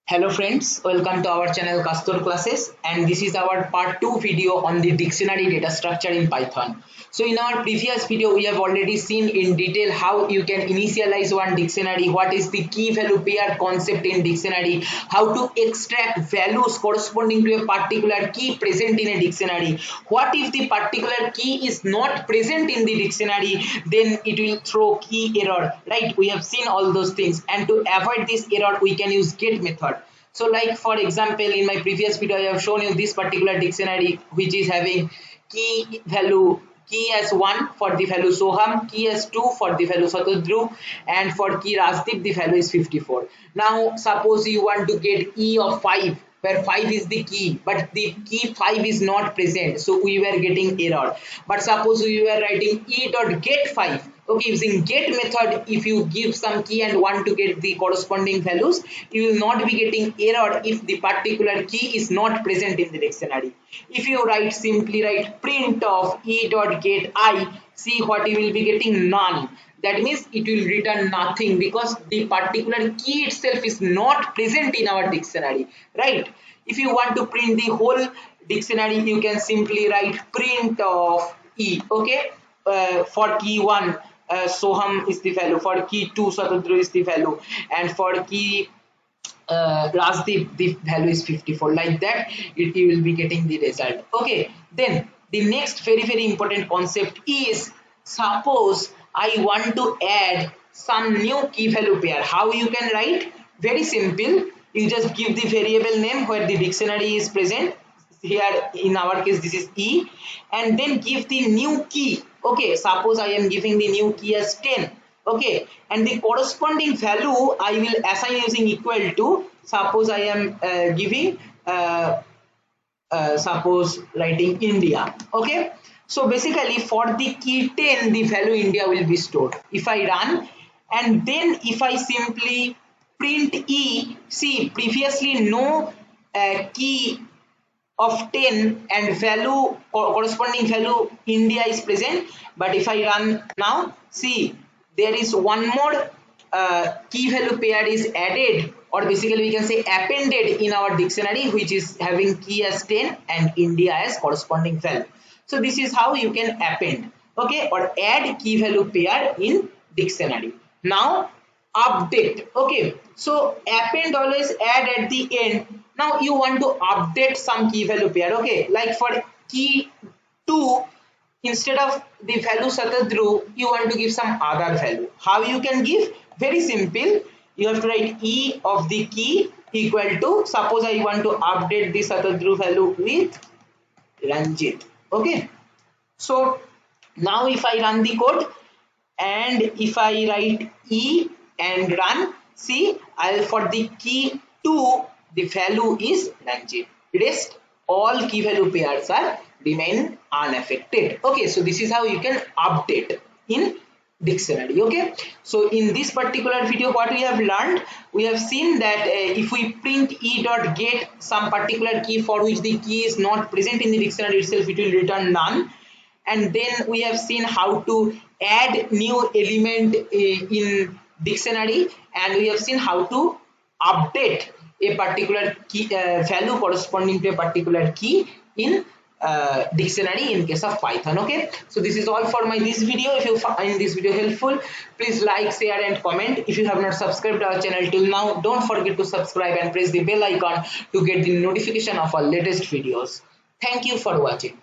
Hello friends, welcome to our channel Castor classes, and this is our part 2 video on the dictionary data structure in Python. So in our previous video we have already seen in detail how you can initialize one dictionary, what is the key value pair concept in dictionary, how to extract values corresponding to a particular key present in a dictionary. What if the particular key is not present in the dictionary, then it will throw key error, right? We have seen all those things, and to avoid this error we can use get method. So like for example, in my previous video I have shown you this particular dictionary which is having key as 1 for the value Soham, key as 2 for the value Satadru, and for key Rasdeep the value is 54. Now suppose you want to get E of 5 where 5 is the key, but the key 5 is not present, so we were getting error. But suppose we were writing E dot get 5. Okay, using get method, if you give some key and want to get the corresponding values, you will not be getting error if the particular key is not present in the dictionary. If you simply write print of E dot get I, see what you will be getting, none. That means it will return nothing because the particular key itself is not present in our dictionary, right? If you want to print the whole dictionary, you can simply write print of E. Okay, for key 1 Soham is the value, for key 2 Satadru is the value, and for key Rasdeep the value is 54. Like that you will be getting the result. Okay, then the next very important concept is, suppose I want to add some new key value pair. How you can write? Very simple. You just give the variable name where the dictionary is present. Here in our case this is E, and then give the new key. Okay, suppose I am giving the new key as 10. Okay, and the corresponding value I will assign using equal to, suppose I am giving suppose writing India. Okay, so basically for the key 10 the value India will be stored. If I run and then if I simply print E, see previously no key of 10 and value corresponding value India is present, but if I run now, see there is one more key value pair is added, or basically we can say appended in our dictionary, which is having key as 10 and India as corresponding value. So this is how you can append, okay, or add key value pair in dictionary. Now update. Okay, so append always add at the end. Now you want to update some key value pair. Okay, like for key 2, instead of the value Satadru, you want to give some other value. How you can give? Very simple. You have to write E of the key equal to, suppose I want to update the Satadru value with Ranjit. Okay, so now if I run the code and if I write E and run, see for the key 2 the value is Ranjit. Rest all key value pairs are remain unaffected. Okay, so this is how you can update in dictionary. Okay, so in this particular video what we have learned, we have seen that if we print E dot get some particular key for which the key is not present in the dictionary itself, it will return none. And then we have seen how to add new element in dictionary, and we have seen how to update a particular key value corresponding to a particular key in dictionary in case of Python. Okay, so this is all for this video. If you find this video helpful, please like, share and comment. If you have not subscribed to our channel till now, don't forget to subscribe and press the bell icon to get the notification of our latest videos. Thank you for watching.